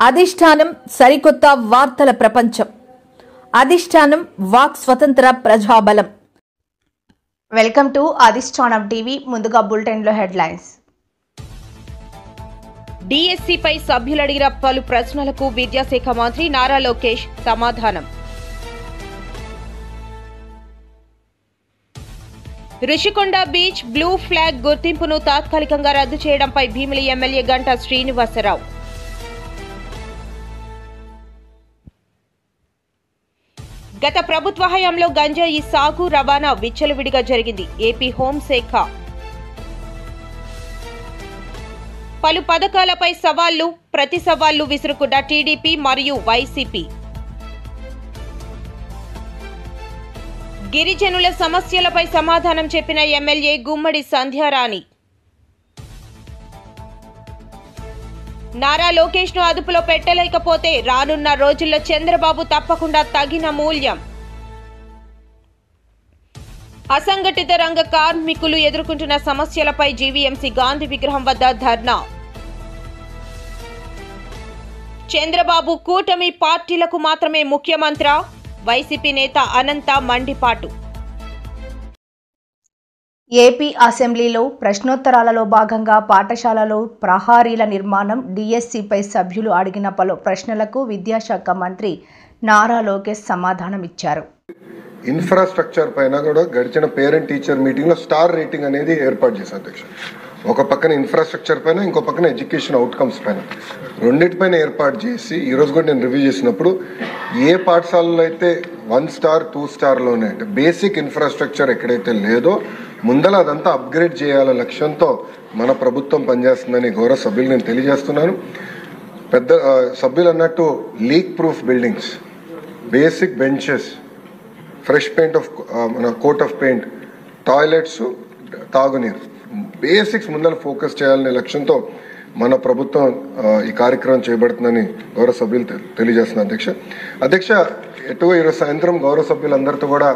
అధిష్టానం సరికొత్త వార్తల ప్రపంచం. అధిష్టానం వాక్ స్వతంత్ర ప్రజాబలం. వెల్కమ్ టు అధిష్టానం టీవీ. ముందుగా బులెటిన్లో హెడ్లైన్స్. డిఎస్సిపై సభ్యులు అడిగిన పలు ప్రశ్నలకు విద్యాశాఖ మంత్రి నారా లోకేష్ సమాధానం. రుషికొండ బీచ్ బ్లూ ఫ్లాగ్ గుర్తింపును తాత్కాలికంగా రద్దు చేయడంపై భీమిలి ఎమ్మెల్యే గంటా శ్రీనివాసరావు. గత ప్రభుత్వ హయాంలో గంజాయి సాగు రవాణా విచ్చలవిడిగా జరిగింది. ఏపీ హోంశాఖ. పలు పథకాలపై సవాళ్లు ప్రతి సవాళ్లు విసురుకున్న టీడీపీ మరియు వైసీపీ. గిరిజనుల సమస్యలపై సమాధానం చెప్పిన ఎమ్మెల్యే గుమ్మడి సంధ్యారాణి. నారా లోకేష్ ను అదుపులో పెట్టలేకపోతే రానున్న రోజుల్లో చంద్రబాబు తప్పకుండా తగిన మూల్యం. అసంఘటిత రంగ కార్మికులు ఎదుర్కొంటున్న సమస్యలపై జీవీఎంసీ గాంధీ విగ్రహం వద్ద ధర్నా. చంద్రబాబు కూటమి పార్టీలకు మాత్రమే ముఖ్యమంత్రి. వైసీపీ నేత అనంత మండిపాటు. ఏపీ అసెంబ్లీలో ప్రశ్నోత్తరాలలో భాగంగా పాఠశాలలో ప్రహారీల నిర్మాణం, డిఎస్సిపై సభ్యులు అడిగిన పలు ప్రశ్నలకు విద్యాశాఖ మంత్రి నారా లోకేష్ సమాధానం ఇచ్చారు. ఇన్ఫ్రాస్ట్రక్చర్ పైన కూడా గడిచిన పేరెంట్ టీచర్ మీటింగ్లో స్టార్ రేటింగ్ అనేది ఏర్పాటు చేశారు అధ్యక్ష. ఒక పక్కన ఇన్ఫ్రాస్ట్రక్చర్ పైన, ఇంకో పక్కన ఎడ్యుకేషన్ అవుట్కమ్స్ పైన, రెండింటిపైన ఏర్పాటు చేసి ఈరోజు కూడా నేను రివ్యూ చేసినప్పుడు ఏ పాఠశాలలో అయితే 1 స్టార్ 2 స్టార్లోనే అంటే బేసిక్ ఇన్ఫ్రాస్ట్రక్చర్ ఎక్కడైతే లేదో ముందల అదంతా అప్గ్రేడ్ చేయాల లక్ష్యంతో మన ప్రభుత్వం పనిచేస్తుందని గౌరవ సభ్యులు నేను తెలియజేస్తున్నాను. పెద్ద సభ్యులు అన్నట్టు leak proof buildings, basic benches, fresh paint of మన కోట్ ఆఫ్ పెయింట్, టాయిలెట్స్, తాగునీరు, బేసిక్స్ ముందర ఫోకస్ చేయాలనే లక్ష్యంతో మన ప్రభుత్వం ఈ కార్యక్రమం చేపడుతుందని గౌరవ సభ్యులు తెలియజేస్తున్నారు అధ్యక్ష. ఎటువో ఈరోజు సాయంత్రం గౌరవ సభ్యులందరితో కూడా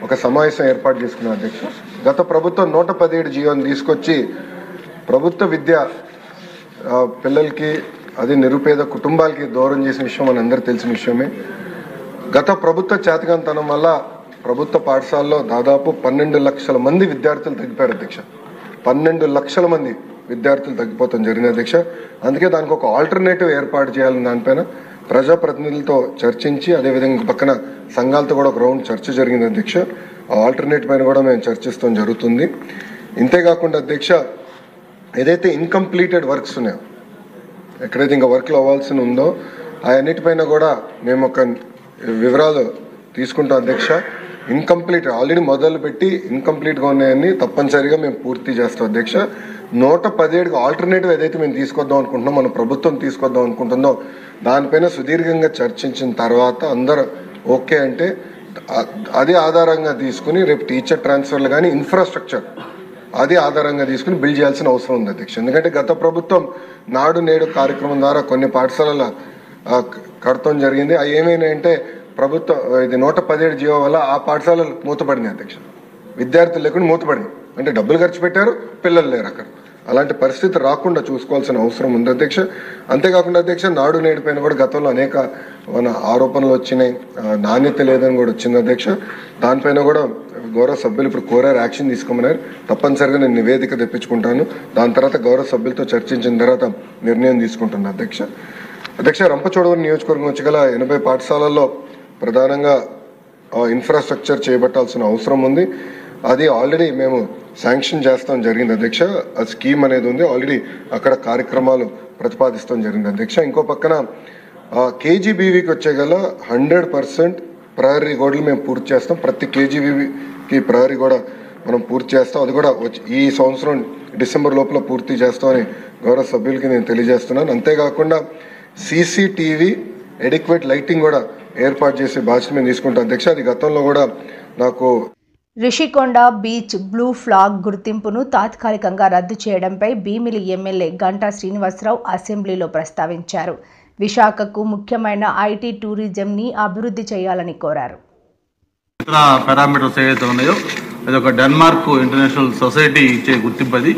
ఒక సమావేశం ఏర్పాటు చేసుకున్నారు అధ్యక్ష. గత ప్రభుత్వం 117 జీవోని తీసుకొచ్చి ప్రభుత్వ విద్య పిల్లలకి, అది నిరుపేద కుటుంబాలకి దూరం చేసిన విషయం మన అందరూ తెలిసిన విషయమే. గత ప్రభుత్వ చేతకాంతనం వల్ల ప్రభుత్వ పాఠశాలలో దాదాపు 12 లక్షల మంది విద్యార్థులు తగ్గిపోయారు అధ్యక్ష. 12 లక్షల మంది విద్యార్థులు తగ్గిపోతాం జరిగింది అధ్యక్ష. అందుకే దానికి ఒక ఆల్టర్నేటివ్ ఏర్పాటు చేయాలని దానిపైన ప్రజాప్రతినిధులతో చర్చించి, అదేవిధంగా పక్కన సంఘాలతో కూడా ఒక రౌండ్ చర్చ జరిగింది అధ్యక్ష. ఆ ఆల్టర్నేటివ్ పైన కూడా మేము చర్చిస్తాం జరుగుతుంది. ఇంతేకాకుండా అధ్యక్ష, ఏదైతే ఇన్కంప్లీటెడ్ వర్క్స్ ఉన్నాయో, ఎక్కడైతే ఇంకా వర్క్లు అవ్వాల్సి ఉందో అవన్నిటిపైన కూడా మేము ఒక వివరాలు తీసుకుంటాం అధ్యక్ష. ఇన్కంప్లీట్ ఆల్రెడీ మొదలు పెట్టి ఇన్కంప్లీట్గా ఉన్నాయని తప్పనిసరిగా మేము పూర్తి చేస్తాం అధ్యక్ష. 117 ఆల్టర్నేటివ్ ఏదైతే మేము తీసుకొద్దాం అనుకుంటున్నాం, మన ప్రభుత్వం తీసుకొద్దాం అనుకుంటుందో దానిపైన సుదీర్ఘంగా చర్చించిన తర్వాత అందరూ ఓకే అంటే అది ఆధారంగా తీసుకుని రేపు టీచర్ ట్రాన్స్ఫర్లు కానీ ఇన్ఫ్రాస్ట్రక్చర్ అది ఆధారంగా తీసుకుని బిల్డ్ చేయాల్సిన అవసరం ఉంది అధ్యక్ష. ఎందుకంటే గత ప్రభుత్వం నాడు నేడు కార్యక్రమం ద్వారా కొన్ని పాఠశాలల కడతం జరిగింది. అవి ఏమైనాయంటే ప్రభుత్వం ఇది 117 జీవో వల్ల ఆ పాఠశాలలు మూతపడింది అధ్యక్ష. విద్యార్థులు లేకుండా మూతపడింది, అంటే డబ్బులు ఖర్చు పెట్టారు, పిల్లలు లేరు అక్కడ. అలాంటి పరిస్థితి రాకుండా చూసుకోవాల్సిన అవసరం ఉంది అధ్యక్ష. అంతేకాకుండా అధ్యక్ష, నాడు నేడు పైన కూడా గతంలో అనేక మన ఆరోపణలు వచ్చినాయి, నాణ్యత లేదని కూడా వచ్చింది అధ్యక్ష. దానిపైన కూడా గౌరవ సభ్యులు ఇప్పుడు కోరారు, యాక్షన్ తీసుకోమన్నారు. తప్పనిసరిగా నేను నివేదిక తెప్పించుకుంటాను. దాని తర్వాత గౌరవ సభ్యులతో చర్చించిన తర్వాత నిర్ణయం తీసుకుంటున్నాను అధ్యక్ష. అధ్యక్ష, రంపచోడవరం నియోజకవర్గం వచ్చి గల 80 పాఠశాలల్లో ప్రధానంగా ఇన్ఫ్రాస్ట్రక్చర్ చేపట్టాల్సిన అవసరం ఉంది. అది ఆల్రెడీ మేము శాంక్షన్ చేస్తాం జరిగింది అధ్యక్ష. ఆ స్కీమ్ అనేది ఉంది, ఆల్రెడీ అక్కడ కార్యక్రమాలు ప్రతిపాదిస్తాం జరిగింది అధ్యక్ష. ఇంకో పక్కన కేజీబీవీకి వచ్చే గల 100% ప్రహరీ గోడలు మేము పూర్తి చేస్తాం. ప్రతి కేజీబీవీకి ప్రహరీ కూడా మనం పూర్తి చేస్తాం. అది కూడా ఈ సంవత్సరం డిసెంబర్ లోపల పూర్తి చేస్తామని గౌరవ సభ్యులకి నేను తెలియజేస్తున్నాను. అంతేకాకుండా సీసీటీవీ ఎడిక్వేట్ లైటింగ్ కూడా ఏర్పాటు చేసే బాధ్యత మేము తీసుకుంటాం అధ్యక్ష. అది గతంలో కూడా నాకు రిషికొండ బీచ్ బ్లూ ఫ్లాగ్ గుర్తింపును తాత్కాలికంగా రద్దు చేయడంపై భీమిలి ఎమ్మెల్యే గంటా శ్రీనివాసరావు అసెంబ్లీలో ప్రస్తావించారు. విశాఖకు ముఖ్యమైన ఐటీ టూరిజంని అభివృద్ధి చేయాలని కోరారు. ఇతర పారామీటర్స్ ఏవైతే ఉన్నాయో అది ఒక డెన్మార్క్ ఇంటర్నేషనల్ సొసైటీ ఇచ్చే గుర్తింపు. అది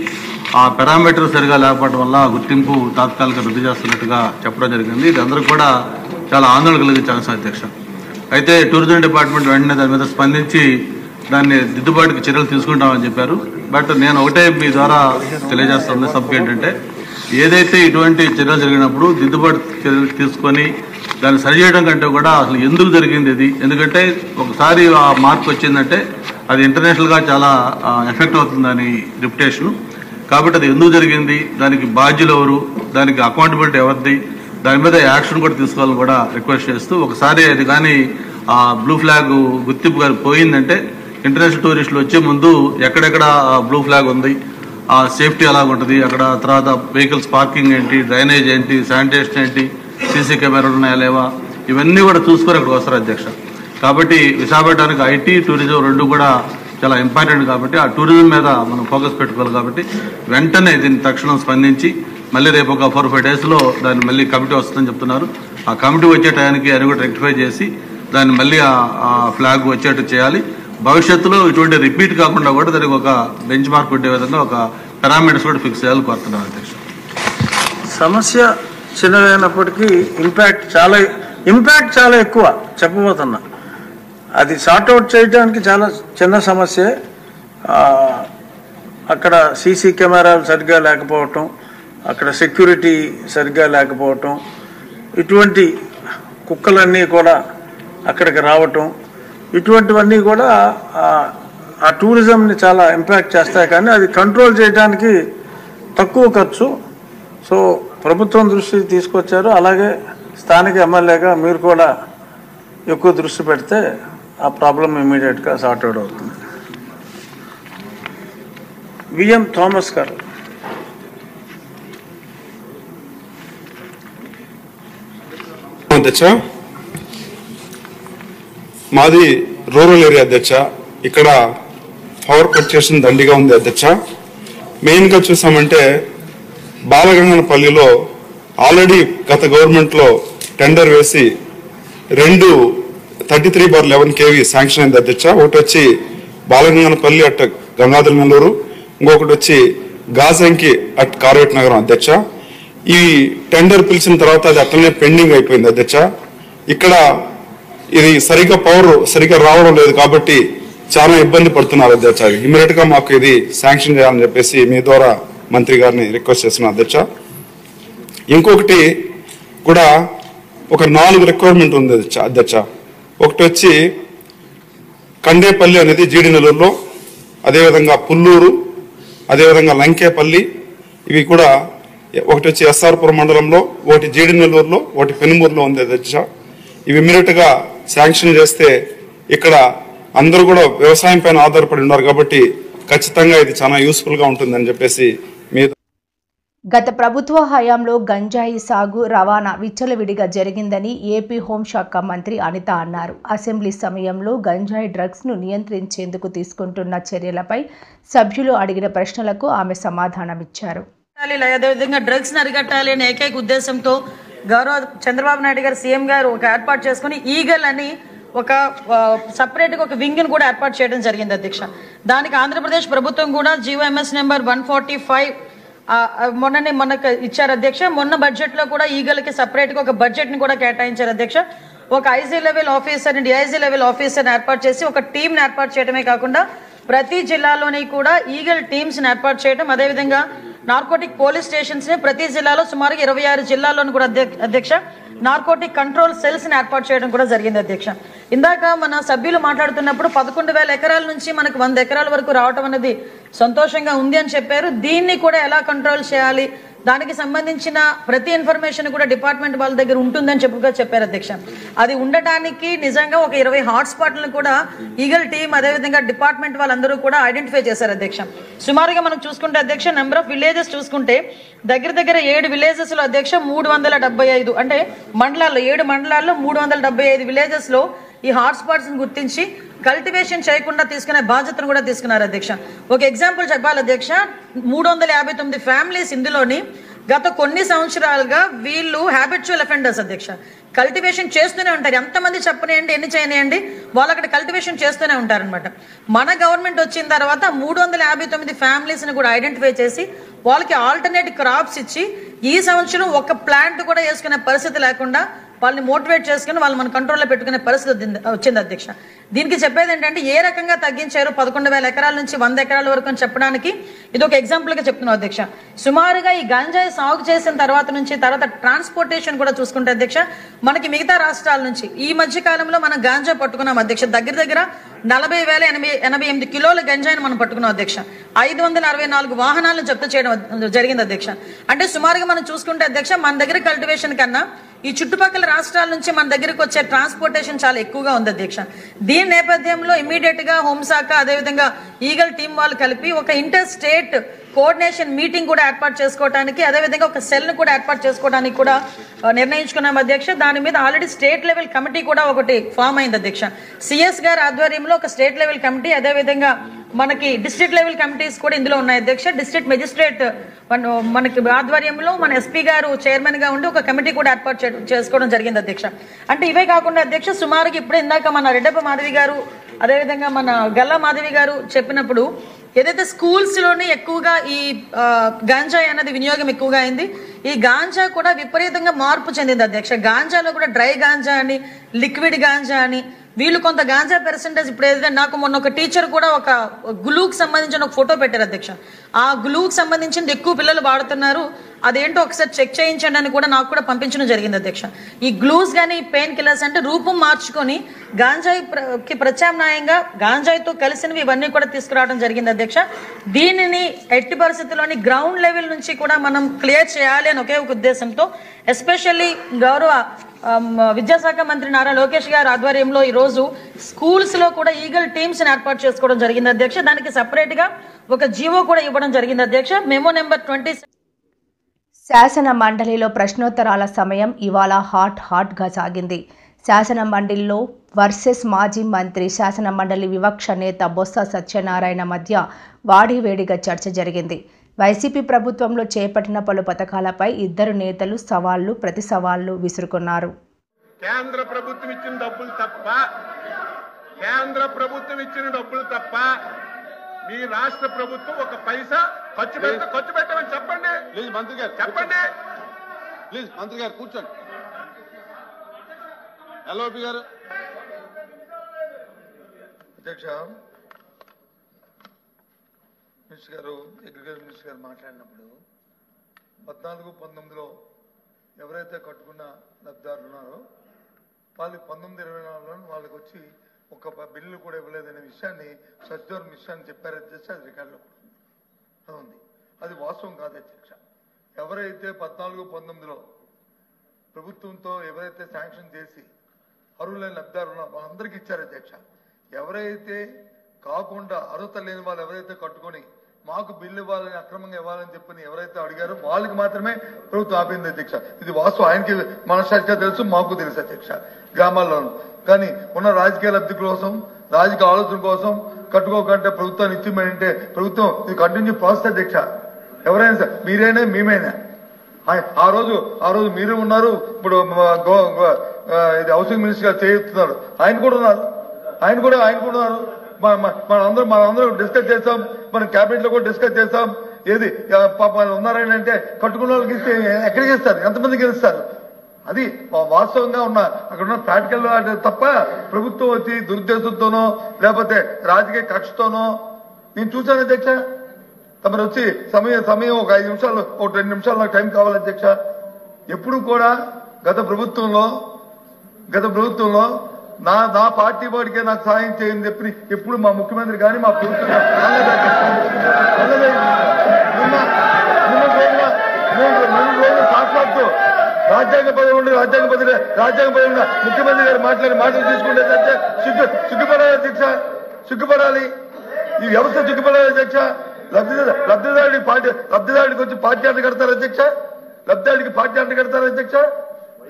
ఆ పారామీటర్ సరిగా లేకపోవడం వల్ల గుర్తింపు తాత్కాలిక రద్దు చేస్తున్నట్టుగా చెప్పడం జరిగింది. ఇది అందరూ కూడా చాలా ఆందోళన కలిగించే అంశం అధ్యక్ష. అయితే టూరిజం డిపార్ట్మెంట్ వెంటనే దాని మీద స్పందించి దాన్ని దిద్దుబాటుకి చర్యలు తీసుకుంటామని చెప్పారు. బట్ నేను ఒకటే మీ ద్వారా తెలియజేస్తుంది సభ్యులు ఏంటంటే, ఏదైతే ఇటువంటి చర్యలు జరిగినప్పుడు దిద్దుబాటు చర్యలు తీసుకొని దాన్ని సరిచేయడం కంటే కూడా అసలు ఎందుకు జరిగింది ఇది, ఎందుకంటే ఒకసారి ఆ మార్పు వచ్చిందంటే అది ఇంటర్నేషనల్గా చాలా ఎఫెక్ట్ అవుతుందని రిప్యుటేషన్. కాబట్టి అది ఎందుకు జరిగింది, దానికి బాధ్యులు ఎవరు, దానికి అకౌంటబిలిటీ ఎవరిది, దాని మీద యాక్షన్ కూడా తీసుకోవాలని కూడా రిక్వెస్ట్ చేస్తూ, ఒకసారి అది కానీ ఆ బ్లూ ఫ్లాగ్ గుర్తింపు కానీ పోయిందంటే ఇంటర్నేషనల్ టూరిస్టులు వచ్చే ముందు ఎక్కడెక్కడ బ్లూ ఫ్లాగ్ ఉంది, ఆ సేఫ్టీ ఎలా ఉంటుంది, అక్కడ తర్వాత వెహికల్స్ పార్కింగ్ ఏంటి, డ్రైనేజ్ ఏంటి, శానిటేషన్ ఏంటి, సీసీ కెమెరాలు ఉన్నాయా లేవా, ఇవన్నీ కూడా చూసుకొని అక్కడికి వస్తారు అధ్యక్ష. కాబట్టి విశాఖపట్నానికి ఐటీ టూరిజం రెండు కూడా చాలా ఇంపార్టెంట్. కాబట్టి ఆ టూరిజం మీద మనం ఫోకస్ పెట్టుకోవాలి. కాబట్టి వెంటనే దీన్ని తక్షణం స్పందించి మళ్ళీ రేపు ఒక 4-5 డేస్లో దాన్ని మళ్ళీ కమిటీ వస్తుందని చెప్తున్నారు. ఆ కమిటీ వచ్చే టయానికి అది కూడా రెక్టిఫై చేసి దాన్ని మళ్ళీ ఆ ఫ్లాగ్ వచ్చేట్టు చేయాలి. భవిష్యత్తులో ఇటువంటి రిపీట్ కాకుండా కూడా దానికి ఒక బెంచ్ మార్క్ ఉండే విధంగా ఒక పారామీటర్స్ కూడా ఫిక్స్ చేయాలని కోరుతున్నాను అధ్యక్ష. సమస్య చిన్నదైనప్పటికీ ఇంపాక్ట్ చాలా ఎక్కువ చెప్పబోతున్నా. అది సార్ట్అవుట్ చేయడానికి చాలా చిన్న సమస్య. అక్కడ సీసీ కెమెరాలు సరిగ్గా లేకపోవటం, అక్కడ సెక్యూరిటీ సరిగ్గా లేకపోవటం, ఇటువంటి కుక్కలన్నీ కూడా అక్కడికి రావటం, ఇటువంటివన్నీ కూడా ఆ టూరిజంని చాలా ఇంపాక్ట్ చేస్తాయి. కానీ అది కంట్రోల్ చేయడానికి తక్కువ ఖర్చు. సో ప్రభుత్వం దృష్టికి తీసుకొచ్చారు. అలాగే స్థానిక ఎమ్మెల్యేగా మీరు కూడా ఎక్కువ దృష్టి పెడితే ఆ ప్రాబ్లం ఇమీడియట్గా సార్ట్అవుట్ అవుతుంది. విఎం థామస్ గారు. అధ్యక్ష, మాది రూరల్ ఏరియా అధ్యక్ష. ఇక్కడ పవర్ కట్ చేసిన దండిగా ఉంది అధ్యక్ష. మెయిన్గా చూసామంటే బాలగంగనపల్లిలో ఆల్రెడీ గత గవర్నమెంట్లో టెండర్ వేసి 2 33/11 kV శాంక్షన్ అయింది అధ్యక్ష. ఒకటి వచ్చి బాలగంగనపల్లి అట్ గంగాధర నెల్లూరు, ఇంకొకటి వచ్చి గాజంకి అట్ కార్వేట్ నగరం అధ్యక్ష. ఈ టెండర్ పిలిచిన తర్వాత అది అట్లనే పెండింగ్ అయిపోయింది అధ్యక్ష. ఇక్కడ ఇది పవర్ సరిగా రావడం లేదు కాబట్టి చాలా ఇబ్బంది పడుతున్నారు అధ్యక్ష. ఇమీడియట్ గా మాకు ఇది శాంక్షన్ చేయాలని చెప్పేసి మీ ద్వారా మంత్రి గారిని రిక్వెస్ట్ చేస్తున్నాను అధ్యక్ష. ఇంకొకటి కూడా ఒక 4 రిక్వైర్మెంట్ ఉంది అధ్యక్ష. ఒకటి వచ్చి కండేపల్లి అనేది జీడి నెల్లూరులో, అదేవిధంగా పుల్లూరు, అదేవిధంగా లంకేపల్లి, ఇవి కూడా ఒకటి వచ్చి ఎస్ఆర్పురం మండలంలో, ఒకటి జీడి నెల్లూరులో, ఒకటి పెనుమూరులో ఉంది అధ్యక్ష. ఇవి ఇమీడియట్ గా శాంక్షన్ చేస్తే ఇక్కడ అందరూ కూడా వ్యవసాయం పైన ఆధారపడి ఉన్నారు కాబట్టి ఖచ్చితంగా ఇది చాలా యూస్ఫుల్ గా ఉంటుందని చెప్పేసి మీ గత ప్రభుత్వ హయాంలో గంజాయి సాగు రవాణా విచ్చలవిడిగా జరిగిందని ఏపీ హోంశాఖ మంత్రి అనిత అన్నారు. అసెంబ్లీ సమయంలో గంజాయి డ్రగ్స్ను నియంత్రించేందుకు తీసుకుంటున్న చర్యలపై సభ్యులు అడిగిన ప్రశ్నలకు ఆమె సమాధానమిచ్చారు. అదేవిధంగా డ్రగ్స్ అరికట్టాలి అనే ఏకైక ఉద్దేశంతో గౌరవ చంద్రబాబు నాయుడు గారు సీఎం గారు ఒక ఏర్పాటు చేసుకుని ఈగల్ అని ఒక సపరేట్గా ఒక వింగ్ను కూడా ఏర్పాటు చేయడం జరిగింది అధ్యక్ష. దానికి ఆంధ్రప్రదేశ్ ప్రభుత్వం కూడా జీవోఎంఎస్ నెంబర్ 145 మొన్నకు ఇచ్చారు అధ్యక్ష. మొన్న బడ్జెట్లో కూడా ఈగల్కి సపరేట్గా ఒక బడ్జెట్ని కూడా కేటాయించారు అధ్యక్ష. ఒక IG level officer and DIG level ఆఫీసర్ని ఏర్పాటు చేసి ఒక టీంని ఏర్పాటు చేయడమే కాకుండా ప్రతి జిల్లాలోని కూడా ఈగల్ టీమ్స్ని ఏర్పాటు చేయడం, అదేవిధంగా నార్కోటిక్ పోలీస్ స్టేషన్స్ని ప్రతి జిల్లాలో సుమారుగా 26 జిల్లాల్లోనూ కూడా అధ్యక్ష నార్కోటిక్ కంట్రోల్ సెల్స్ని ఏర్పాటు చేయడం కూడా జరిగింది అధ్యక్ష. ఇందాక మన సభ్యులు మాట్లాడుతున్నప్పుడు 11,000 ఎకరాల నుంచి మనకు 100 ఎకరాల వరకు రావటం అనేది సంతోషంగా ఉంది అని చెప్పారు. దీన్ని కూడా ఎలా కంట్రోల్ చేయాలి, దానికి సంబంధించిన ప్రతి ఇన్ఫర్మేషన్ కూడా డిపార్ట్మెంట్ వాళ్ళ దగ్గర ఉంటుందని చెప్పారు అధ్యక్ష. అది ఉండటానికి నిజంగా ఒక 20 హాట్స్పాట్లను కూడా ఈగల్ టీమ్ అదేవిధంగా డిపార్ట్మెంట్ వాళ్ళందరూ కూడా ఐడెంటిఫై చేశారు అధ్యక్ష. సుమారుగా మనం చూసుకుంటే అధ్యక్ష నెంబర్ ఆఫ్ విలేజెస్ చూసుకుంటే దగ్గర 7 విలేజెస్లో అధ్యక్ష 375 అంటే మండలాల్లో 7 మండలాల్లో 375 విలేజెస్లో ఈ హాట్స్పాట్స్ని గుర్తించి కల్టివేషన్ చేయకుండా తీసుకునే బాధ్యతను కూడా తీసుకున్నారు అధ్యక్ష. ఒక ఎగ్జాంపుల్ చెప్పాలి అధ్యక్ష, 359 ఫ్యామిలీస్ ఇందులోని గత కొన్ని సంవత్సరాలుగా వీళ్ళు హ్యాబిచువల్ అఫెండర్స్ అధ్యక్ష. కల్టివేషన్ చేస్తూనే ఉంటారు. ఎంతమంది చెప్పనేయండి, ఎన్ని చేయనియండి, వాళ్ళు అక్కడ కల్టివేషన్ చేస్తూనే ఉంటారనమాట. మన గవర్నమెంట్ వచ్చిన తర్వాత 359 ఫ్యామిలీస్ని కూడా ఐడెంటిఫై చేసి వాళ్ళకి ఆల్టర్నేట్ క్రాప్స్ ఇచ్చి ఈ సంవత్సరం ఒక ప్లాంట్ కూడా వేసుకునే పరిస్థితి లేకుండా వాళ్ళని మోటివేట్ చేసుకుని వాళ్ళు మన కంట్రోల్లో పెట్టుకునే పరిస్థితి వచ్చింది అధ్యక్ష. దీనికి చెప్పేది ఏంటంటే ఏ రకంగా తగ్గించారు 11,000 ఎకరాల నుంచి 100 ఎకరాల వరకు అని చెప్పడానికి ఇది ఒక ఎగ్జాంపుల్గా చెప్తున్నాం అధ్యక్ష. సుమారుగా ఈ గంజాయి సాగు చేసిన తర్వాత ట్రాన్స్పోర్టేషన్ కూడా చూసుకుంటే అధ్యక్ష, మనకి మిగతా రాష్ట్రాల నుంచి ఈ మధ్య కాలంలో మనం గాంజా పట్టుకున్నాం అధ్యక్ష. దగ్గర 40,088 కిలోల గంజాయిని మనం పట్టుకున్నాం అధ్యక్ష. 564 వాహనాలను జప్తు చేయడం జరిగింది అధ్యక్ష. అంటే సుమారుగా మనం చూసుకుంటే అధ్యక్ష, మన దగ్గర కల్టివేషన్ కన్నా ఈ చుట్టుపక్కల రాష్ట్రాల నుంచి మన దగ్గరకు వచ్చే ట్రాన్స్పోర్టేషన్ చాలా ఎక్కువగా ఉంది అధ్యక్ష. దీని నేపథ్యంలో ఇమీడియట్ గా హోంశాఖ అదేవిధంగా ఈగల్ టీం వాళ్ళు కలిపి ఒక ఇంటర్ స్టేట్ కోఆర్డినేషన్ మీటింగ్ కూడా ఏర్పాటు చేసుకోవడానికి, అదేవిధంగా ఒక సెల్ ను కూడా ఏర్పాటు చేసుకోవడానికి కూడా నిర్ణయించుకున్నాం అధ్యక్ష. దాని మీద ఆల్రెడీ స్టేట్ లెవెల్ కమిటీ కూడా ఒకటి ఫామ్ అయింది అధ్యక్ష. సిఎస్ గారి ఆధ్వర్యంలో ఒక స్టేట్ లెవెల్ కమిటీ, అదేవిధంగా మనకి డిస్ట్రిక్ట్ లెవెల్ కమిటీస్ కూడా ఇందులో ఉన్నాయి అధ్యక్ష. డిస్ట్రిక్ట్ మెజిస్ట్రేట్ మనకి ఆధ్వర్యంలో మన ఎస్పీ గారు చైర్మన్ గా ఉండి ఒక కమిటీ కూడా ఏర్పాటు చేసుకోవడం జరిగింది అధ్యక్ష. అంటే ఇవే కాకుండా అధ్యక్ష, సుమారుగా ఇప్పుడు ఇందాక మన రెడ్డప్ప మాధవి గారు అదేవిధంగా మన గల్లా మాధవి గారు చెప్పినప్పుడు ఏదైతే స్కూల్స్ లోని ఎక్కువగా ఈ గాంజా అనేది వినియోగం ఎక్కువగా అయింది, ఈ గాంజా కూడా విపరీతంగా మార్పు చెందింది అధ్యక్ష. గాంజాలో కూడా డ్రై గాంజా అని, లిక్విడ్ గాంజా అని, వీళ్ళు కొంత గాంజా పర్సెంటేజ్ ఇప్పుడు ఏదైతే నాకు మొన్న ఒక టీచర్ కూడా ఒక గ్లూకి సంబంధించిన ఒక ఫోటో పెట్టారు అధ్యక్ష. ఆ గ్లూకి సంబంధించింది ఎక్కువ పిల్లలు వాడుతున్నారు, అదేంటో ఒకసారి చెక్ చేయించండి అని కూడా నాకు కూడా పంపించడం జరిగింది అధ్యక్ష. ఈ గ్లూస్ కానీ పెయిన్ కిల్లర్స్ అంటే రూపం మార్చుకొని గాంజాయికి ప్రత్యామ్నాయంగా గాంజాయితో కలిసినవి ఇవన్నీ కూడా తీసుకురావడం జరిగింది అధ్యక్ష. దీనిని ఎట్టి పరిస్థితుల్లోని గ్రౌండ్ లెవెల్ నుంచి కూడా మనం క్లియర్ చేయాలి అని ఒకే ఒక ఉద్దేశంతో ఎస్పెషల్లీ గౌరవ విద్యాశాఖ మంత్రి నారా లోకేష్ గారి ఆధ్వర్యంలో ఈ రోజు స్కూల్స్ లో కూడా ఈగల్ టీమ్స్ ఏర్పాటు చేసుకోవడం జరిగింది అధ్యక్ష. దానికి సపరేట్ గా ఒక జీవో కూడా ఇవ్వడం జరిగింది అధ్యక్ష. Memo number 20. శాసన మండలిలో ప్రశ్నోత్తరాల సమయం ఇవాళ హాట్ గా సాగింది. శాసన మండలిలో వర్సెస్ మాజీ మంత్రి, శాసన మండలి వివక్ష నేత బొత్స సత్యనారాయణ మధ్య వాడివేడిగా చర్చ జరిగింది. వైసీపీ ప్రభుత్వంలో చేపట్టిన పలు పథకాలపై ఇద్దరు నేతలు సవాళ్లు ప్రతి సవాళ్లు విసురుకున్నారు. కేంద్ర ప్రభుత్వం ఇచ్చిన డబ్బులు తప్ప మీ రాష్ట్ర ప్రభుత్వం ఒక పైసా ఖర్చు పెట్టమని చెప్పండి. ప్లీజ్ మంత్రి గారు చెప్పండి. ప్లీజ్ మంత్రి గారు కూర్చోండి. ఎల్ఓపి గారు. అధ్యక్ష, మినిస్టర్ గారు, అగ్రికల్చర్ మినిస్టర్ గారు మాట్లాడినప్పుడు 14-19లో ఎవరైతే కట్టుకున్న లబ్ధిదారులు ఉన్నారో వాళ్ళకి 19-24లో వాళ్ళకి వచ్చి ఒక బిల్లు కూడా ఇవ్వలేదనే విషయాన్ని సజ్జోర్ మిశ్రా అని చెప్పారు అధ్యక్ష. అది రికార్డులో అది ఉంది. అది వాస్తవం కాదు అధ్యక్ష. ఎవరైతే 14-19లో ప్రభుత్వంతో ఎవరైతే శాంక్షన్ చేసి అర్హులైన లబ్ధిదారులు ఉన్నారో వాళ్ళందరికీ ఇచ్చారు అధ్యక్ష. ఎవరైతే కాకుండా అర్హత లేని వాళ్ళు ఎవరైతే కట్టుకొని మాకు బిల్లు ఇవ్వాలని, అక్రమంగా ఇవ్వాలని చెప్పని ఎవరైతే అడిగారో వాళ్ళకి మాత్రమే ప్రభుత్వం ఆపింది అధ్యక్ష. ఇది వాస్తవం. ఆయనకి మనసాక్షిగా తెలుసు, మాకు తెలుసు అధ్యక్ష. గ్రామాల్లోనూ కానీ ఉన్న రాజకీయ లబ్ధి కోసం, రాజకీయ ఆలోచన కోసం కట్టుకోకంటే ప్రభుత్వాన్ని ఇచ్చిమంటే ప్రభుత్వం ఇది కంటిన్యూ ప్రాసెస్ అధ్యక్ష. ఎవరైనా సార్, మీరైనా మేమైనా ఆ రోజు మీరు ఉన్నారు. ఇప్పుడు ఇది హౌసింగ్ మినిస్టర్ గారు చేస్తున్నారు, ఆయన కూడా ఉన్నారు. మనందరం డిస్కస్ చేస్తాం, మన క్యాబినెట్ లో కూడా డిస్కస్ చేస్తాం. ఏది పాప ఉన్నారని అంటే కట్టుకున్న వాళ్ళకి ఇస్తే ఎక్కడికి ఇస్తారు, ఎంతమందికి ఇస్తారు? అది వాస్తవంగా ఉన్న అక్కడ ఉన్న ప్రాక్టికల్ తప్ప ప్రభుత్వం వచ్చి దురుద్దేశంతోనో లేకపోతే రాజకీయ కక్షతోనో నేను చూశాను అధ్యక్ష. తమరు వచ్చి సమయం ఒక 5 నిమిషాలు, ఒక 2 నిమిషాలు నాకు టైం కావాలి అధ్యక్ష. ఎప్పుడు కూడా గత ప్రభుత్వంలో నా పార్టీ వాడికే నాకు సాయం చేయని చెప్పి ఎప్పుడు మా ముఖ్యమంత్రి కానీ మా ప్రభుత్వం సాక్షాత్తు రాజ్యాంగ పదవి ముఖ్యమంత్రి గారు మాటలు తీసుకుంటే సిగ్గుపడాలి అధ్యక్ష. సిగ్గుపడాలి, ఈ వ్యవస్థ సిగ్గుపడాలి అధ్యక్ష. లబ్ధిదారుడికి వచ్చి పార్టీ అంట కడతారు అధ్యక్ష.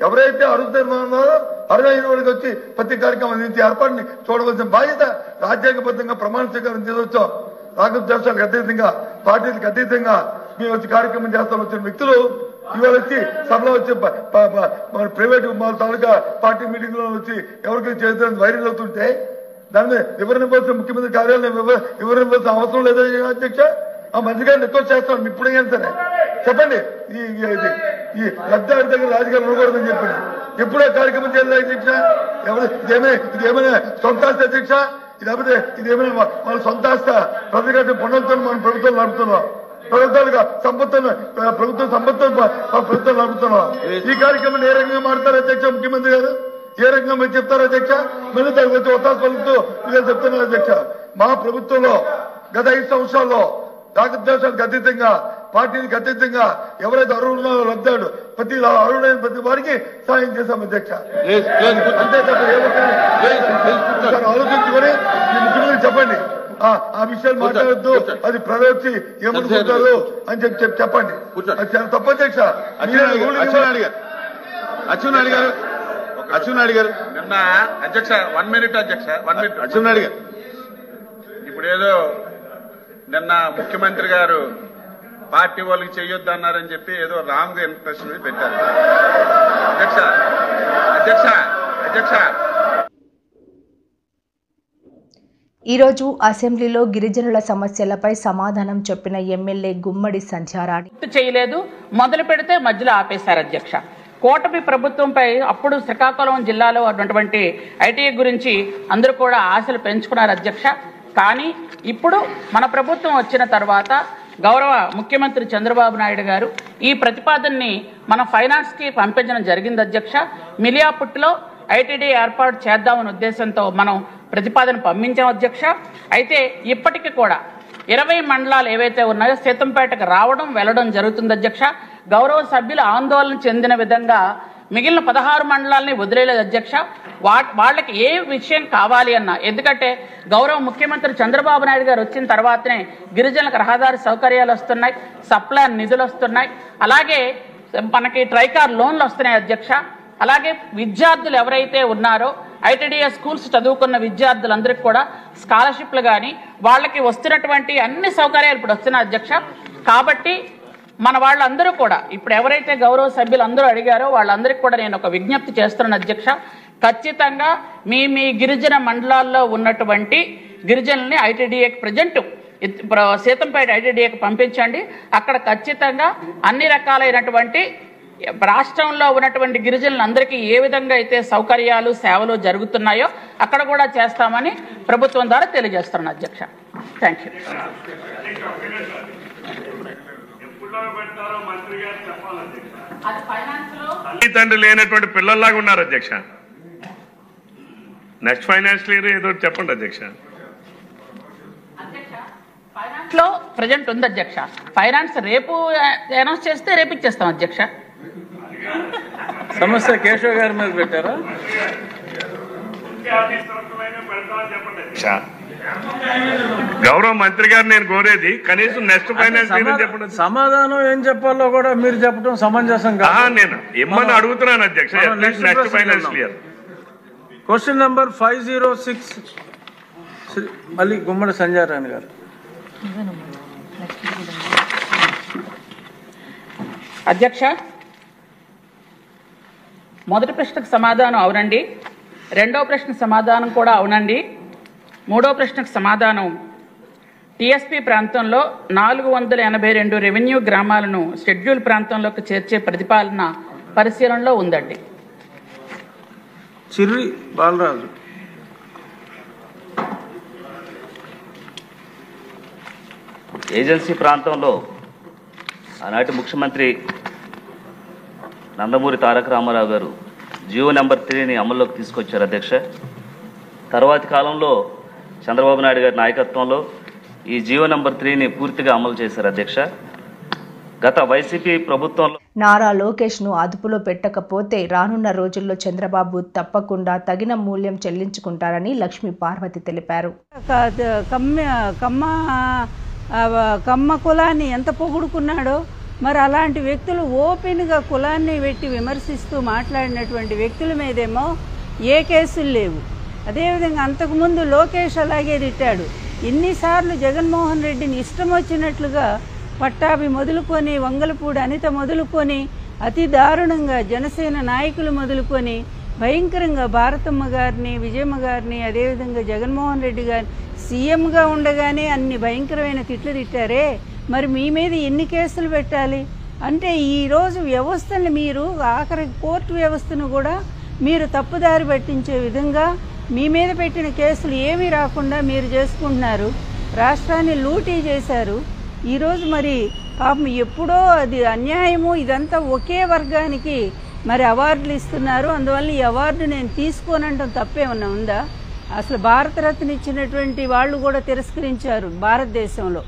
ఎవరైతే అర్హులున్నారో అర్హులైన వాడికి వచ్చి ప్రతి కార్యక్రమం అందించి ఏర్పాటుని చూడవలసిన బాధ్యత రాజ్యాంగబద్ధంగా ప్రమాణ స్వీకారం చేయవచ్చాం. రాజకీయ దేశాలకు అతీతంగా, పార్టీలకు అతీతంగా మేము వచ్చి కార్యక్రమం చేస్తాం వచ్చిన వ్యక్తులు ఇవాళ వచ్చి సభలో వచ్చి ప్రైవేట్ మా తాలూకా పార్టీ మీటింగ్ లో వచ్చి ఎవరికి చేద్దాం వైరల్ అవుతుంటే దాని మీద వివరణ ఇవ్వాల్సిన ముఖ్యమంత్రి కార్యాలయం వివరణ ఇవ్వాల్సిన అవసరం లేదా అధ్యక్ష? ఆ మంత్రి గారిని రిక్వెస్ట్ చేస్తాను ఇప్పుడైనా సరే చెప్పండి, ఈ లబ్ధిదారు దగ్గర రాజకీయాలు ఉండకూడదని చెప్పండి. ఎప్పుడో కార్యక్రమం చేయాలి అధ్యక్ష? ఇదేమైనా సొంత ఆస్తి అధ్యక్ష? లేకపోతే ఇదేమైనా మన సొంత ఆస్తి? ప్రజల పనులతో మనం ప్రభుత్వం నడుపుతున్నాం, ప్రభుత్వాలుగా సంపత్తులు ప్రభుత్వం ప్రభుత్వం నడుపుతున్నాం. ఈ కార్యక్రమం ఏ రకంగా మారుతారు అధ్యక్ష? ముఖ్యమంత్రి గారు ఏ రకంగా మీరు చెప్తారు అధ్యక్ష? మళ్ళీ దానికి వచ్చి ఒత్తాస పలుకుతూ మీరు చెప్తున్నారు అధ్యక్ష. మా ప్రభుత్వంలో గత 5 సంవత్సరాల్లో రాగద్వేషాలకు అతీతంగా, పార్టీలకు అతీతంగా ఎవరైతే అర్హులుగా లబ్ధాడు ప్రతి అర్హుడైన ప్రతి వారికి సాయం చేశాం అధ్యక్ష. అంతే తప్ప ఆలోచించుకొని మీ ముఖ్యమంత్రి చెప్పండి, ఆ విషయాలు మాట్లాడద్దు, అది ప్రజలు వచ్చి ఏమనుకుంటారు అని చెప్పండి. అది చాలా తప్పు అధ్యక్ష. అచ్చెన్నాయుడు గారు నిన్న అధ్యక్ష 1 minute అధ్యక్ష 1 minute అచ్చెన్నాయుడు గారు ఇప్పుడు ఏదో నిన్న ముఖ్యమంత్రి గారు పార్టీ వాళ్ళకి చెయ్యొద్దు అన్నారని చెప్పి ఏదో రాంగ్ ఇంప్రెషన్ పెట్టారు అధ్యక్ష. అధ్యక్ష అధ్యక్ష ఈరోజు అసెంబ్లీలో గిరిజనుల సమస్యలపై సమాధానం చెప్పిన ఎమ్మెల్యే గుమ్మడి సంధ్యారాణి చేయలేదు, మొదలు పెడితే మధ్యలో ఆపేశారు అధ్యక్ష. కూటమి ప్రభుత్వంపై అప్పుడు శ్రీకాకుళం జిల్లాలో ఉన్నటువంటి ఐటీఐ గురించి అందరూ కూడా ఆశలు పెంచుకున్నారు అధ్యక్ష. కానీ ఇప్పుడు మన ప్రభుత్వం వచ్చిన తర్వాత గౌరవ ముఖ్యమంత్రి చంద్రబాబు నాయుడు గారు ఈ ప్రతిపాదనని మన ఫైనాన్స్కి పంపించడం జరిగింది అధ్యక్ష. మిలియాపుట్టులో ఐటీడీ ఏర్పాటు చేద్దామనే ఉద్దేశంతో మనం ప్రతిపాదన పంపించాం అధ్యక్ష. అయితే ఇప్పటికీ కూడా 20 మండలాలు ఏవైతే ఉన్నాయో సీతంపేటకు రావడం వెళ్ళడం జరుగుతుంది అధ్యక్ష. గౌరవ సభ్యులు ఆందోళన చెందిన విధంగా మిగిలిన 16 మండలాలని వదిలేలేదు అధ్యక్ష. వాళ్ళకి ఏ విషయం కావాలి అన్నా, ఎందుకంటే గౌరవ ముఖ్యమంత్రి చంద్రబాబు నాయుడు గారు వచ్చిన తర్వాతనే గిరిజనులకు రహదారి సౌకర్యాలు వస్తున్నాయి, సప్లై నిధులు వస్తున్నాయి, అలాగే మనకి ట్రైకార్ లోన్లు వస్తున్నాయి అధ్యక్ష. అలాగే విద్యార్థులు ఎవరైతే ఉన్నారో ఐటీడీఎస్ స్కూల్స్ చదువుకున్న విద్యార్థులందరికీ కూడా స్కాలర్షిప్లు కానీ వాళ్ళకి వస్తున్నటువంటి అన్ని సౌకర్యాలు ఇప్పుడు వస్తున్నాయి అధ్యక్ష. కాబట్టి మన వాళ్ళందరూ కూడా ఇప్పుడు ఎవరైతే గౌరవ సభ్యులు అందరూ అడిగారో వాళ్ళందరికీ కూడా నేను ఒక విజ్ఞప్తి చేస్తున్నాను అధ్యక్ష. ఖచ్చితంగా మీ గిరిజన మండలాల్లో ఉన్నటువంటి గిరిజనుల్ని ఐటీడీఏకి ప్రజెంట్ సీతంపేట ఐటీడీఏకి పంపించండి. అక్కడ ఖచ్చితంగా అన్ని రకాలైనటువంటి రాష్ట్రంలో ఉన్నటువంటి గిరిజనులందరికీ ఏ విధంగా అయితే సౌకర్యాలు సేవలు జరుగుతున్నాయో అక్కడ కూడా చేస్తామని ప్రభుత్వం ద్వారా తెలియజేస్తున్నాను అధ్యక్ష. Thank you. తండ్రి లేనటువంటి పిల్లల్లాగా ఉన్నారు అధ్యక్ష. నెక్స్ట్ ఫైనాన్షియల్ ఇయర్ ఏదో చెప్పండి అధ్యక్ష. ఫైనాన్స్ లో ప్రజెంట్ ఉంది అధ్యక్ష. ఫైనాన్స్ రేపు అనౌన్స్ చేస్తే రేపు ఇచ్చేస్తాం అధ్యక్ష. సమస్య కేశవ్ గారి మీద పెట్టారా? గౌరవ మంత్రి గారు నేను కోరేది కనీసం నెక్స్ట్ ఫైనాన్స్ చెప్పండి. సమాధానం ఏం చెప్పాలో కూడా మీరు చెప్పడం సమంజసం కాదు. నేను ఇమ్మని అడుగుతున్నాను అధ్యక్ష. Next financial year. Question number 506 మళ్ళీ గుమ్మడి సంజయరాణి గారు. అధ్యక్ష, మొదటి ప్రశ్నకు సమాధానం అవునండి, రెండవ ప్రశ్నకు సమాధానం కూడా అవునండి, మూడవ ప్రశ్నకు సమాధానం టీఎస్పీ ప్రాంతంలో 482 రెవెన్యూ గ్రామాలను షెడ్యూల్ ప్రాంతంలోకి చేర్చే ప్రతిపాదన పరిశీలనలో ఉందండి. చిర్రి బాలరాజు. ఏజెన్సీ ప్రాంతంలో ఆనాటి ముఖ్యమంత్రి నందమూరి తారక రామారావు గారు జియో నెంబర్ 3ని అమల్లోకి తీసుకొచ్చారు అధ్యక్ష. తర్వాతి కాలంలో చంద్రబాబు నాయుడు గారి నాయకత్వంలో ఈ జియో నెంబర్ 3ని పూర్తిగా అమలు చేశారు అధ్యక్ష. గత వైసీపీ ప్రభుత్వంలో నారా లోకేష్ ను అదుపులో పెట్టకపోతే రానున్న రోజుల్లో చంద్రబాబు తప్పకుండా తగిన మూల్యం చెల్లించుకుంటారని లక్ష్మీ పార్వతి తెలిపారు. కమ్మ కులాన్ని ఎంత పొగుడుకున్నాడో, మరి అలాంటి వ్యక్తులు ఓపెన్గా కులాన్ని పెట్టి విమర్శిస్తూ మాట్లాడినటువంటి వ్యక్తుల మీదేమో ఏ కేసులు లేవు. అదేవిధంగా అంతకుముందు లోకేష్ అలాగే తిట్టాడు. ఇన్నిసార్లు జగన్మోహన్ రెడ్డిని ఇష్టం వచ్చినట్లుగా పట్టాభి మొదలుకొని, వంగలపూడి అనిత మొదలుకొని అతి దారుణంగా జనసేన నాయకులు మొదలుకొని భయంకరంగా భారతమ్మ గారిని, విజయమ్మ గారిని, అదేవిధంగా జగన్మోహన్ రెడ్డి గారిని సీఎంగా ఉండగానే అన్ని భయంకరమైన తిట్లు తిట్టారే, మరి మీ మీద ఎన్ని కేసులు పెట్టాలి? అంటే ఈరోజు వ్యవస్థని మీరు ఆఖరి కోర్టు వ్యవస్థను కూడా మీరు తప్పుదారి పట్టించే విధంగా మీ మీద పెట్టిన కేసులు ఏమీ రాకుండా మీరు చేసుకుంటున్నారు. రాష్ట్రాన్ని లూటీ చేశారు. ఈరోజు మరి పాపం ఎప్పుడో అది అన్యాయము, ఇదంతా ఒకే వర్గానికి మరి అవార్డులు ఇస్తున్నారు. అందువల్ల ఈ అవార్డు నేను తీసుకోనంటాం తప్పేమన్నా ఉందా? అసలు భారతరత్న ఇచ్చినటువంటి వాళ్ళు కూడా తిరస్కరించారు భారతదేశంలో.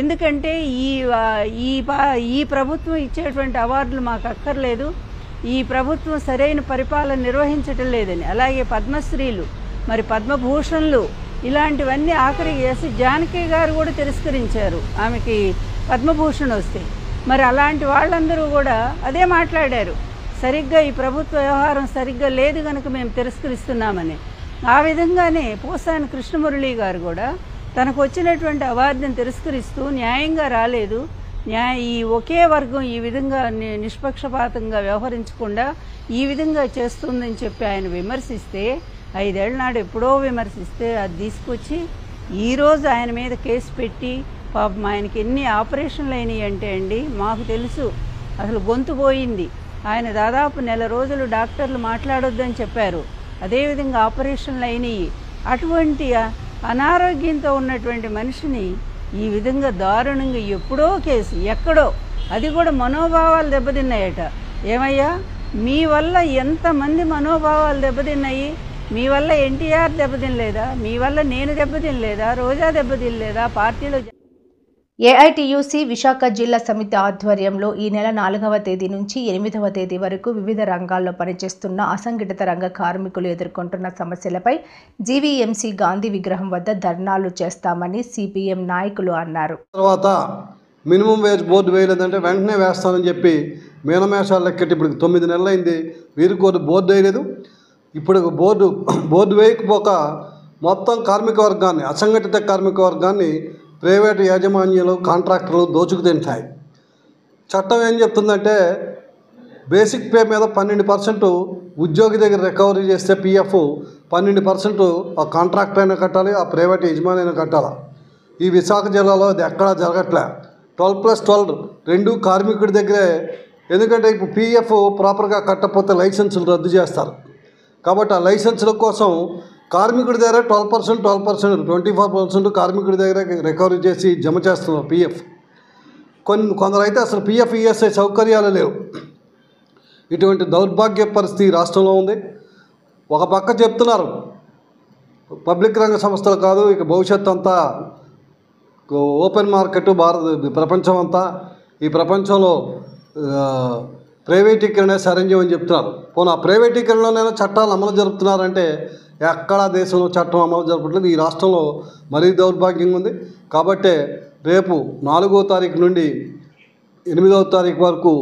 ఎందుకంటే ఈ ప్రభుత్వం ఇచ్చేటువంటి అవార్డులు మాకు అక్కర్లేదు, ఈ ప్రభుత్వం సరైన పరిపాలన నిర్వహించటం లేదని. అలాగే పద్మశ్రీలు, మరి పద్మభూషణ్లు, ఇలాంటివన్నీ ఆఖరికి ఎస్ జానకి గారు కూడా తిరస్కరించారు ఆమెకి పద్మభూషణ్ వస్తే. మరి అలాంటి వాళ్ళందరూ కూడా అదే మాట్లాడారు, సరిగ్గా ఈ ప్రభుత్వ వ్యవహారం సరిగ్గా లేదు కనుక మేము తిరస్కరిస్తున్నామని. ఆ విధంగానే పోసాని కృష్ణమురళి గారు కూడా తనకు వచ్చినటువంటి అవార్డును తిరస్కరిస్తూ న్యాయంగా రాలేదు, ఈ ఒకే వర్గం ఈ విధంగా నిష్పక్షపాతంగా వ్యవహరించకుండా ఈ విధంగా చేస్తుందని చెప్పి ఆయన విమర్శిస్తే, 5 ఏళ్ల నాడు ఎప్పుడో విమర్శిస్తే అది తీసుకొచ్చి ఈరోజు ఆయన మీద కేసు పెట్టి పాపం ఆయనకి ఎన్ని ఆపరేషన్లు అయినాయి అంటే అండి మాకు తెలుసు. అసలు గొంతు పోయింది. ఆయన దాదాపు 1 నెల రోజులు డాక్టర్లు మాట్లాడొద్దని చెప్పారు. అదేవిధంగా ఆపరేషన్లు అయినాయి. అటువంటి అనారోగ్యంతో ఉన్నటువంటి మనిషిని ఈ విధంగా దారుణంగా ఎప్పుడో కేసు ఎక్కడో, అది కూడా మనోభావాలు దెబ్బతిన్నాయట. ఏమయ్యా మీ వల్ల ఎంతమంది మనోభావాలు దెబ్బతిన్నాయి? మీ వల్ల ఎన్టీఆర్ దెబ్బతినలేదా? మీ వల్ల నేను దెబ్బతినలేదా? రోజా దెబ్బతినలేదా? పార్టీలో ఏఐటియుసి విశాఖ జిల్లా సమితి ఆధ్వర్యంలో ఈ నెల 4వ తేదీ నుంచి 8వ తేదీ వరకు వివిధ రంగాల్లో పనిచేస్తున్న అసంఘటిత రంగ కార్మికులు ఎదుర్కొంటున్న సమస్యలపై జీవీఎంసీ గాంధీ విగ్రహం వద్ద ధర్నాలు చేస్తామని సిపిఎం నాయకులు అన్నారు. తర్వాత మినిమం వేజ్ బోర్డు వేయలేదంటే వెంటనే వేస్తానని చెప్పి మీనమేషాలు లెక్కటి ఇప్పుడు 9 నెలలైంది, వీరికి బోర్డు వేయలేదు. ఇప్పుడు బోర్డు వేయకపోక మొత్తం కార్మిక వర్గాన్ని, అసంఘటిత కార్మిక వర్గాన్ని ప్రైవేటు యాజమాన్యాలు, కాంట్రాక్టర్లు దోచుకు తింటాయి. చట్టం ఏం చెప్తుందంటే బేసిక్ పే మీద 12% ఉద్యోగి దగ్గర రికవరీ చేస్తే పిఎఫ్ 12% ఆ కాంట్రాక్టర్ అయినా కట్టాలి, ఆ ప్రైవేట్ యజమాని అయినా కట్టాలి. ఈ విశాఖ జిల్లాలో అది ఎక్కడా జరగట్లే. 12+12 రెండు కార్మికుడి దగ్గరే. ఎందుకంటే ఇప్పుడు పిఎఫ్ ప్రాపర్గా కట్టకపోతే లైసెన్సులు రద్దు చేస్తారు. కాబట్టి ఆ లైసెన్సుల కోసం కార్మికుడి దగ్గర 12%, 24% కార్మికుడి దగ్గర రికవరీ చేసి జమ చేస్తున్నారు పిఎఫ్. కొందరు అయితే అసలు పిఎఫ్, ఈఎస్ఐ సౌకర్యాలు లేవు. ఇటువంటి దౌర్భాగ్య పరిస్థితి రాష్ట్రంలో ఉంది. ఒక పక్క చెప్తున్నారు పబ్లిక్ రంగ సంస్థలు కాదు, ఇక భవిష్యత్తు అంతా ఓపెన్ మార్కెట్, ప్రపంచం అంతా, ఈ ప్రపంచంలో ప్రైవేటీకరణ సరంజం అని చెప్తున్నారు. పోనీ ఆ ప్రైవేటీకరణలోనైనా చట్టాలు అమలు జరుపుతున్నారంటే ఎక్కడా దేశంలో చట్టం అమలు జరపట్లేదు. ఈ రాష్ట్రంలో మరీ దౌర్భాగ్యంగా ఉంది. కాబట్టే రేపు 4వ తారీఖు నుండి 8వ తారీఖు వరకు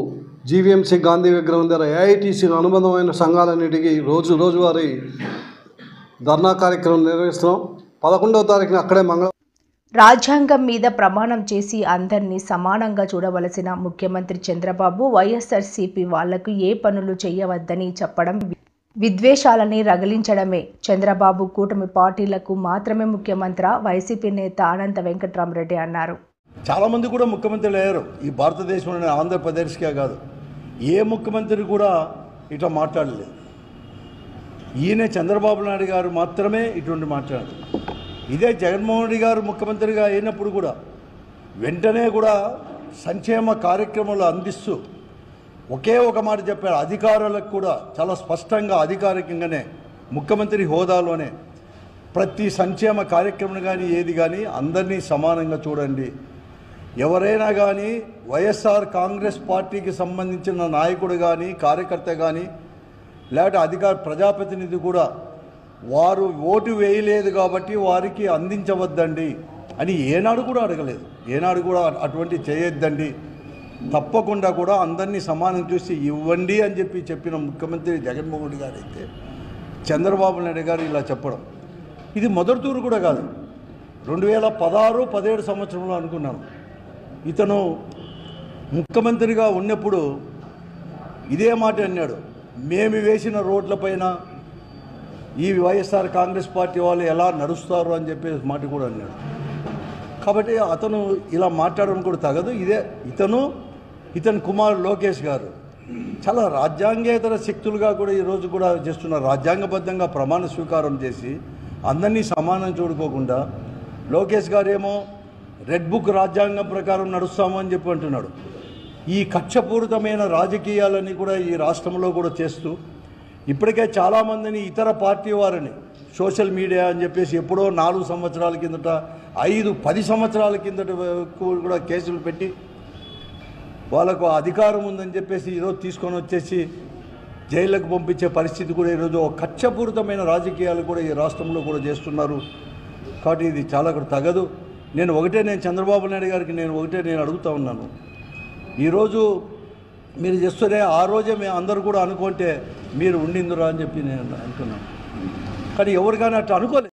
జీవీఎంసీ గాంధీ విగ్రహం దగ్గర ఏఐటీసీ అనుబంధమైన సంఘాలన్నిటికీ రోజువారీ ధర్నా కార్యక్రమం నిర్వహిస్తున్నాం. 11వ తారీఖున అక్కడే రాజ్యాంగం మీద ప్రమాణం చేసి అందరినీ సమానంగా చూడవలసిన ముఖ్యమంత్రి చంద్రబాబు వైఎస్ఆర్సీపీ వాళ్లకు ఏ పనులు చేయవద్దని చెప్పడం విద్వేషాలని రగిలించడమే. చంద్రబాబు కూటమి పార్టీలకు మాత్రమే ముఖ్యమంత్రి వైసీపీ నేత అనంత వెంకట్రామరెడ్డి అన్నారు. చాలామంది కూడా ముఖ్యమంత్రులు అయ్యారు ఈ భారతదేశంలోని, ఆంధ్రప్రదేశ్కే కాదు. ఏ ముఖ్యమంత్రి కూడా ఇట్లా మాట్లాడలేదు. ఈయన చంద్రబాబు నాయుడు గారు మాత్రమే ఇటువంటి మాట్లాడారు. ఇదే జగన్మోహన్ రెడ్డి గారు ముఖ్యమంత్రిగా అయినప్పుడు కూడా వెంటనే కూడా సంక్షేమ కార్యక్రమాలు అందిస్తూ ఒకే ఒక మాట చెప్పారు. అధికారులకు కూడా చాలా స్పష్టంగా అధికారికంగానే ముఖ్యమంత్రి హోదాలోనే ప్రతి సంక్షేమ కార్యక్రమం కానీ ఏది కానీ అందరినీ సమానంగా చూడండి. ఎవరైనా కానీ వైఎస్ఆర్ కాంగ్రెస్ పార్టీకి సంబంధించిన నాయకుడు కానీ కార్యకర్త కానీ లేకపోతే ప్రజాప్రతినిధి కూడా వారు ఓటు వేయలేదు కాబట్టి వారికి అందించవద్దండి అని ఏనాడు కూడా అడగలేదు. ఏనాడు కూడా అటువంటి చేయొద్దండి, తప్పకుండా కూడా అందరినీ సమానం చూసి ఇవ్వండి అని చెప్పిన ముఖ్యమంత్రి జగన్మోహన్ రెడ్డి గారు అయితే చంద్రబాబు నాయుడు గారు ఇలా చెప్పడం ఇది మొదటి తూరు కూడా కాదు. 2016-17 సంవత్సరంలో అనుకున్నాను ఇతను ముఖ్యమంత్రిగా ఉన్నప్పుడు ఇదే మాట అన్నాడు, మేము వేసిన రోడ్లపైన ఈ వైఎస్ఆర్ కాంగ్రెస్ పార్టీ వాళ్ళు ఎలా నడుస్తారు అని చెప్పేసి మాట కూడా అన్నాడు. కాబట్టి అతను ఇలా మాట్లాడడం కూడా తగదు. ఇతని కుమారుడు లోకేష్ గారు చాలా రాజ్యాంగేతర శక్తులుగా కూడా ఈరోజు కూడా చేస్తున్నారు. రాజ్యాంగబద్ధంగా ప్రమాణ స్వీకారం చేసి అందరినీ సమానం చూడుకోకుండా లోకేష్ గారు ఏమో రెడ్ బుక్ రాజ్యాంగం ప్రకారం నడుస్తాము అని చెప్పి అంటున్నాడు. ఈ కక్షపూరితమైన రాజకీయాలని కూడా ఈ రాష్ట్రంలో కూడా చేస్తూ ఇప్పటికే చాలామందిని ఇతర పార్టీ వారిని సోషల్ మీడియా అని చెప్పేసి ఎప్పుడో 4 సంవత్సరాల కిందట 5-10 సంవత్సరాల కిందట కూడా కేసులు పెట్టి వాళ్ళకు అధికారం ఉందని చెప్పేసి ఈరోజు తీసుకొని వచ్చేసి జైళ్ళకు పంపించే పరిస్థితి కూడా ఈరోజు కక్షపూరితమైన రాజకీయాలు కూడా ఈ రాష్ట్రంలో కూడా చేస్తున్నారు. కాబట్టి ఇది చాలా కూడా తగదు. నేను చంద్రబాబు నాయుడు గారికి నేను అడుగుతా ఉన్నాను, ఈరోజు మీరు చేస్తూనే ఆ రోజే మేము అందరూ కూడా అనుకుంటే మీరు ఉండిందురా అని చెప్పి నేను అనుకున్నాను. కానీ ఎవరికైనా అట్లా అనుకోలేదు.